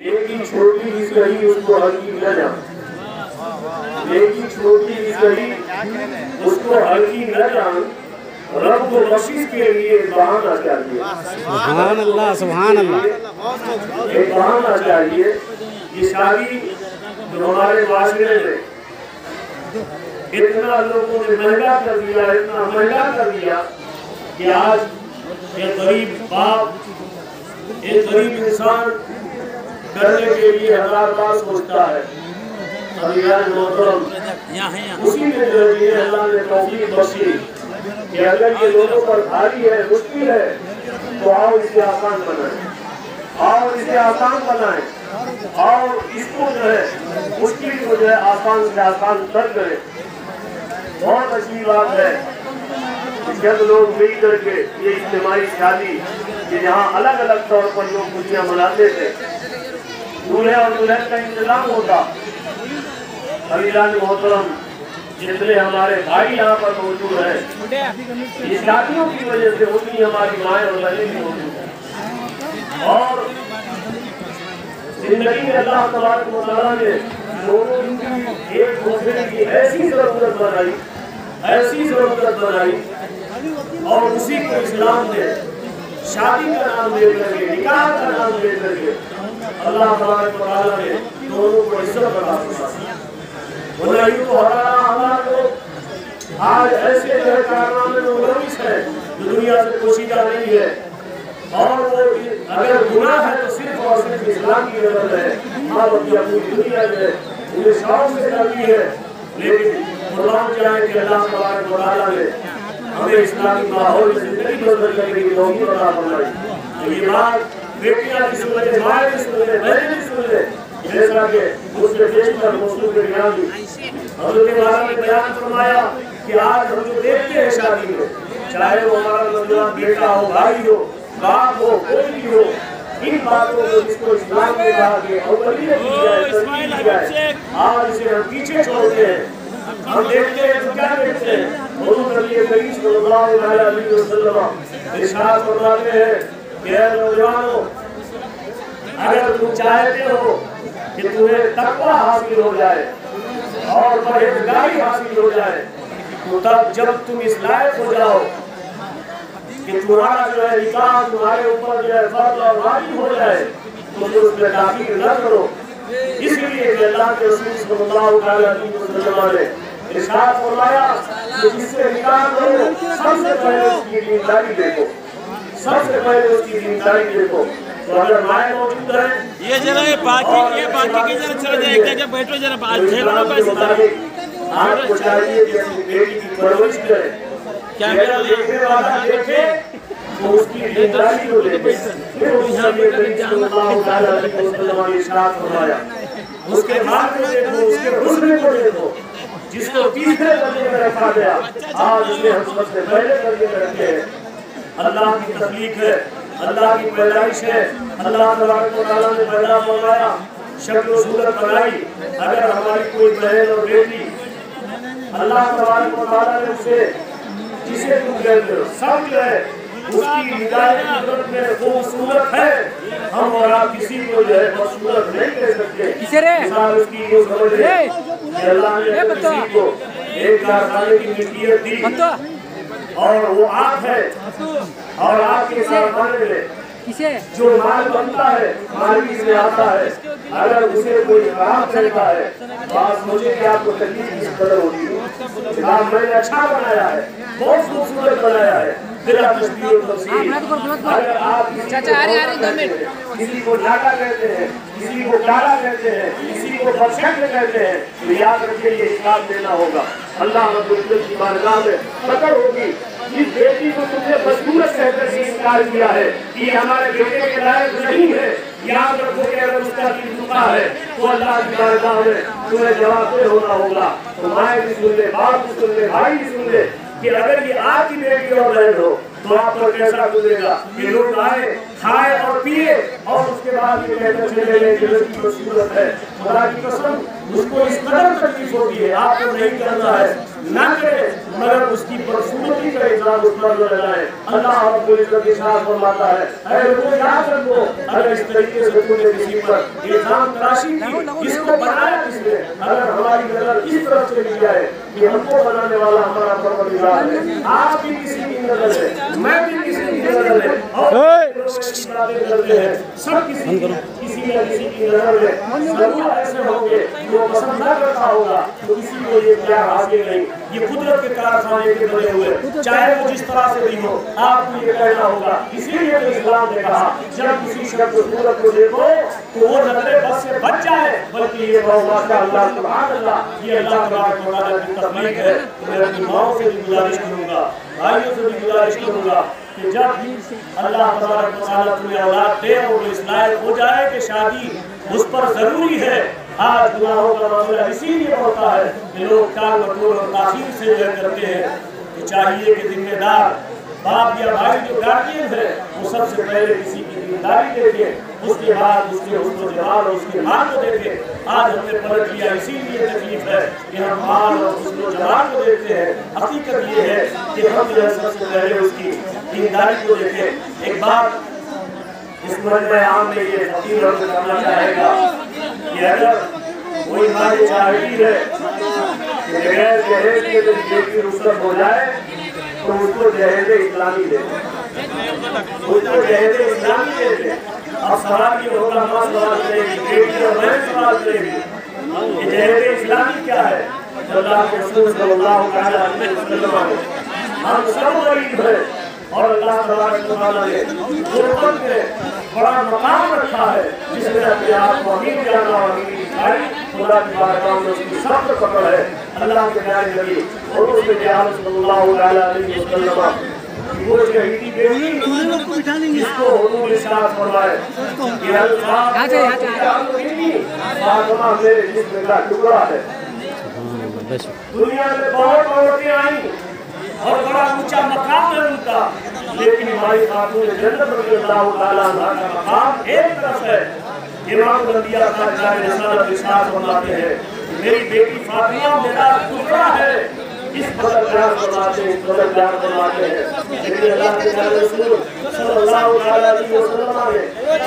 एक ही छोटी ही सही उसको हल्की न जान, एक ही छोटी ही सही उसको हल्की न जान, रब को बख्शिश के लिए बहाना चाहिए। सुभान अल्लाह, सुभान अल्लाह। एक बहाना चाहिए। ये शादी जो हमारे माशरे में इतना लोगों ने महंगा कर दिया, इतना महंगा कर दिया कि आज एक गरीब बाप, एक गरीब इंसान करने के लिए हजार बार सोचता है। उसी में जो है अल्लाह ने तौफीक बख्शी कि अगर ये लोगों पर भारी है, मुश्किल है, तो आओ इसे आसान बनाए, आओ इसे आसान बनाए, और इसको जो है मुश्किल को जो है आसान से आसान कर करें। बहुत अच्छी बात है कि जब लोग मिल करके ये इज्तिमाई शादी कि जहाँ अलग अलग तौर पर लोग खुशियाँ मनाते थे, दूल्हे और दुल्हन का इंतजाम होता। अलीलान मोहतरम जितने हमारे भाई यहाँ पर मौजूद हैं, इस शादियों की वजह से उतनी हमारी माएँ और बहनें भी मौजूद हैं। और जिंदगी में अल्लाह तबारक व तआला ने दोनों एक दूसरे की ऐसी जरूरत बनाई, ऐसी जरूरत बनाई, और उसी को इस्लाम ने शादी का नाम दे करके, निकाह का नाम दे करके अल्लाह तबारक व तआला ने दोनों को इज्जत बना दिया। वरना यूं तो हमारा लोग आज ऐसे जो है कारनामे में मुलविस है जो दुनिया से पोशीदा नहीं है, और वो अगर गुनाह है तो सिर्फ और सिर्फ इस्लाम की नजर है। माँ बाप पूरी दुनिया जो है उन्हें शौक से करती है, लेकिन कुरान चाहे कि अल्लाह तबारक व तआला ने हमें इस्लामी माहौल में जिंदगी बसर करने की तौफीक अता फरमाई। तो ये बात बेटियां भी सुन ले, माएँ भी सुन ले, बहनें भी सुन ले, जैसा कि उसके देश पर मौजूद बयान भी हज़रत ने बयान फरमाया कि आज हम जो देखते हैं शादी में, चाहे वो हमारा नौजवान बेटा हो, भाई हो, बाप हो, कोई भी हो, इन बातों को जिसको इस्लाम में कहा कि अव्वलियत दी जाए, तरजीह दी जाए, आज इसे हम पीछे छोड़ते हैं। हम देखते हैं तो क्या देखते हैं, हुज़ूर नबी करीम सल्लल्लाहु अलैहि वसल्लम इरशाद फरमाते हैं कि ऐ नौजवानों, अगर तुम चाहते हो कि तुम्हें तक़वा हासिल हो जाए और परहेज़गारी हासिल हो जाए, तो तब जब तुम इस लायक हो जाओ कि तुम्हारा जो है निकाह तुम्हारे ऊपर जो है फर्ज़ और वाजिब हो जाए, तो तुम उसमें ताख़ीर न करो। इसलिए कि अल्लाह के रसूल सल्लल्लाहु अलैहि वसल्लम ने इरशाद फरमाया कि जिससे निकाह करो सबसे पहले उसकी दीनदारी देखो, सबसे पहले उसकी दीनदारी देखो। तो अगर माएँ मौजूद है, ये जरा ये बाकी की जरा चला जाए, जब बैठो जरा आपको चाहिए कि अपनी बेटी की परवरिश करें। क्या देखने वाला देखे तो उसकी दीनदारी को देखे। फिर उसके हाथ को देखो, उसके हुस्न को देखो, जिसको तीसरे दर्जे में रखा गया, आज उसे हम सबसे पहले दर्जे में रखे हैं। अल्लाह की तख्लीक है, अल्लाह की पैदाइश है, अल्लाह तबारक व तआला ने पैदा फरमाया, शक्ल सूरत बनाई। अगर हमारी कोई बहन और बेटी अल्लाह तबारक व तआला ने उसे जिसे तुम कहते हो सब जो है उसकी हिदायत में खूबसूरत है, हम और आप किसी को जो है खूबसूरत नहीं कह सकते। उसकी जो समझ है कि अल्लाह ने किसी को एक कारखाने की मिल्कियत दी और वो आप है, और आपके कारखाने में जो माल बनता है, माल इसमें आता है, अगर उसे कोई खराब करता है, बात मुझे कि आपको तकलीफ किस कदर होती है। आप मैंने अच्छा बनाया है, बहुत खूबसूरत बनाया है, बिला तशबीह व तमसील। अगर आप किसी को नाटा कहते हैं, किसी को काला कहते हैं, किसी को बदशक्ल कहते हैं, तो याद रखिए ये इस्लाम देना होगा। अल्लाह रब्बुल इज्जत की बारगाह में कदर होगी। जिस बेटी को तुमने बदसूरत कहकर के इनकार किया है कि हमारे बेटे के लायक नहीं है, याद रखो कि अगर उसका दिल दुखा है तो अल्लाह की बारगाह में तुम्हें जवाब दे होना होगा। तो माए भी सुन ले, बाप भी सुन ले, भाई भी सुन ले कि अगर ये आपकी बेटी और बहन हो तो आप पर कैसा गुजरेगा कि लोग आए खाए और पिए और उसके बाद ये कहकर चले गए कि लड़की तो सूरत है, खुदा की कसम उसको इस कदर तकलीफ होती है, आपको नहीं करना है ना करे, मगर उसकी बदसूरती का इल्जाम उस पर न लगाए। अल्लाह रब्बुल इज्जत के साथ फरमाता है, ऐ लोगों याद रखो, अगर इस तरीके से तुमने किसी पर इल्जाम तराशी की, इसको बनाया किसने? अगर हमारी नजर इस तरफ से ली जाए कि हमको बनाने वाला हमारा परवरदिगार है, आप भी किसी की नजर है, मैं भी किसी की नजर है, और करते हैं सब किसी न किसी की नजर में जरूर ऐसे होंगे जो पसंद न करता होगा, तो किसी को ये प्यार आगे नहीं। ये कुदरत के कारखाने के बने हुए, चाहे वो जिस तरह से भी हो, आपको ये कहना होगा। इसीलिए तो इस्लाम ने कहा जब किसी शख्स सूरत को देखो तो वो नजरे बस से बच जाए, बल्कि ये माशाअल्लाह सुभान अल्लाह, ये अल्लाह तबारक व तआला की तौफीक है। तो मैं अपनी माओ से भी गुजारिश करूंगा, भाइयों से भी गुजारिश करूंगा कि जब अल्लाह तबारक व तआला तुम्हें औलाद दे और इस लायक हो जाए कि शादी उस पर जरूरी है। आज गुनाहों का मामला इसीलिए होता है कि लोग टाल मटोल और ताखीर से जो करते हैं। तो चाहिए कि जिम्मेदार बाप या भाई जो गार्जियन है वो सबसे पहले किसी की जिम्मेदारी देखे, उसके बाद उसके हुस्न जमाल और उसके माल को देखे। आज हमने पलट लिया, इसीलिए तकलीफ है कि हम माल और हुस्न जमाल को देखते हैं। हकीकत ये है कि हम जो है सबसे पहले उसकी जिम्मेदारी को देखें। एक बात इस मजमे आम में ये फकीर और करना चाहेगा कि अगर कोई माली चाहती है कि बगैर जहेज के जो बेटी रुखसत हो जाए तो उसको जहेज इस्लामी दे, उसको जहेज इस्लामी दे दे। अब सवाल ये होगा, माँ सवाल करेगी, बेटी और बहन सवाल करेगी कि जहेज इस्लामी क्या है? अल्लाह के रसूल सल्लल्लाहु अलैहि वसल्लम ने हम सब गरीब हैं और अल्लाह तबारक व तआला ने गुरबत में बड़ा मकाम रखा है, जिसने अपने आप को अमीर जाना और अमीर दिखाई। खुदा की बारगाह में उसकी सख्त पकड़ है। अल्लाह के प्यारे नबी और उसके प्यारे सल्लल्लाहु अलैहि वसल्लम वो शहीदी बेटी जिसको हुजूर इरशाद फरमाए कि अल्लाह फातिमा मेरे जिस्म का टुकड़ा है। दुनिया में बहुत औरतें आई और बड़ा ऊंचा मकाम है उनका, लेकिन हमारी खातून जन्नत रज़ियल्लाहु ताला अन्हा का मकाम एक तरफ है। इमाम अंबिया का रिसालत इरशाद फरमाते हैं, मेरी बेटी फातिमा मेरा टुकड़ा है। इस कदर प्यार फरमाते हैं, इस कदर प्यार फरमाते हैं। लेकिन अल्लाह के प्यारे रसूल सल्लल्लाहु अलैहि वसल्लम ने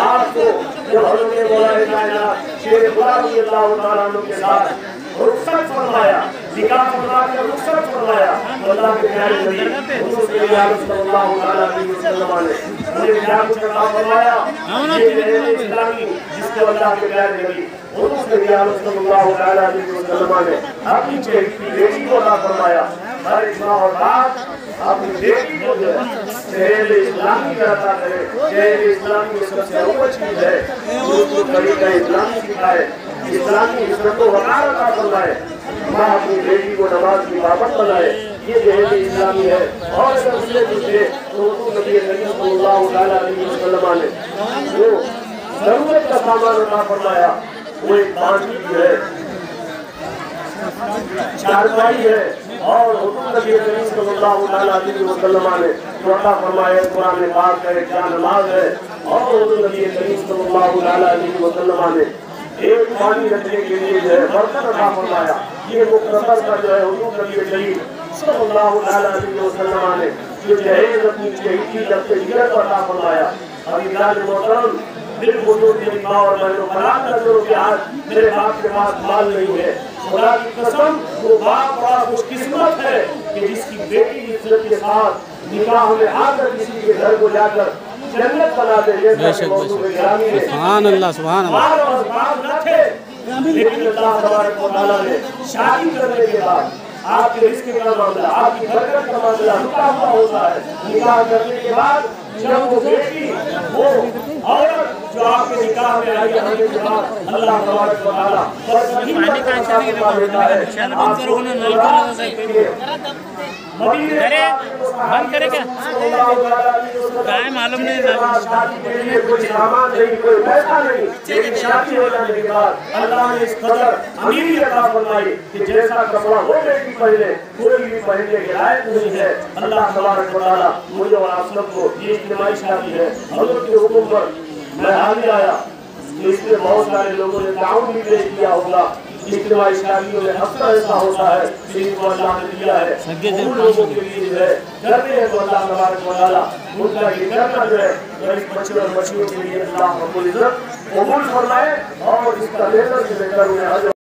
आपको जब हज़रत मौलाए कायनात शेर खुदा रज़ियल्लाहु ताला अन्हु के साथ रुखसत फरमाया, निकाह फरमाकर रुखसत फरमाया, अल्लाह के प्यारे नबी हुजूर सल्लल्लाहु अलैहि वसल्लम ने मुझे क्या कुछ अता फरमाया? ये इस्लामी जिसको अल्लाह के प्यारे नबी हुजूर सल्लल्लाहु अलैहि वसल्लम ने अपनी बेटी को अता फरमाया। हर एक माँ और बाप अपनी बेटी को जो है शहर इस्लामी का अता करे। शहर इस्लामी में सबसे अव्वल चीज है उसको तरीका इस्लामी सिखाए, इस्लामी इज्जत को वकार अता फरमाए। माँ अपनी बेटी को नमाज की पाबंद बनाए, ये जहेज इस्लामी है। और सबसे दूसरे नबी सल्लल्लाहु अलैहि वसल्लम ने जो जरूरत का सामान अता फरमाया वो एक बांधी है, चारपाई है। और नबी सल्लल्लाहु अलैहि वसल्लम ने जो अता फरमाया कुरान पाक का एक नमाज है। और नबी सल्लल्लाहु अलैहि वसल्लम ने एक पानी रखने के लिए जो है बर्तन अता फरमाया। ये मुख्तसर का जो है हुजूर नबी करीम सल्लल्लाहु अलैहि वसल्लम ने जो जहेज अपनी शहीदी जब से हिजरत अता फरमाया। अभी इलाज मोहतरम बिलखुसूस मेरी माँ और बहनों बयान कर दो कि आज मेरे बाप के पास माल नहीं है। खुदा की कसम वो बाप बड़ा खुशकिस्मत है कि जिसकी बेटी इज्जत के साथ निकाह में आकर किसी के घर को जाकर जन्नत बना दे। सुभान अल्लाह, सुभान अल्लाह। न थे, लेकिन अल्लाह तबारक व तआला ने शादी करने के बाद आपके रिस्क का मामला, आपकी बरकत का मामला रुका हुआ होता है। निकाह करने के बाद जब वो बेटी वो औरत जो आपके निकाह में आई है के बाद अल्लाह तबारक व तआला अरे बंद करे क्या काय मालूम नहीं शादी के लिए कोई सामान नहीं, कोई पैसा नहीं, लेकिन शादी हो जाने के बाद अल्लाह ने इस कदर अमीरी अता फरमाई कि जैसा कपड़ा वो बेटी पहने कोई भी पहनने के लायक नहीं है। अल्लाह तबारक व तआला मुझे और आप सबको ये इज्तिमाई शादी है हज़रत के हुक्म पर मैं हाजिर आया। इसमें बहुत सारे लोगों ने ताउन भी पेश किया होगा। इज्तिमाई शादियों में अक्सर ऐसा होता है कि इनको अल्लाह ने दिया है उन लोगों के लिए जो है करते हैं तो अल्लाह तबारक व तआला उनका ये करना जो है गरीब बच्चों और बच्चियों के लिए अल्लाह रब्बुल इज्जत कबूल फरमाए और इसका बेहतर से बेहतर उन्हें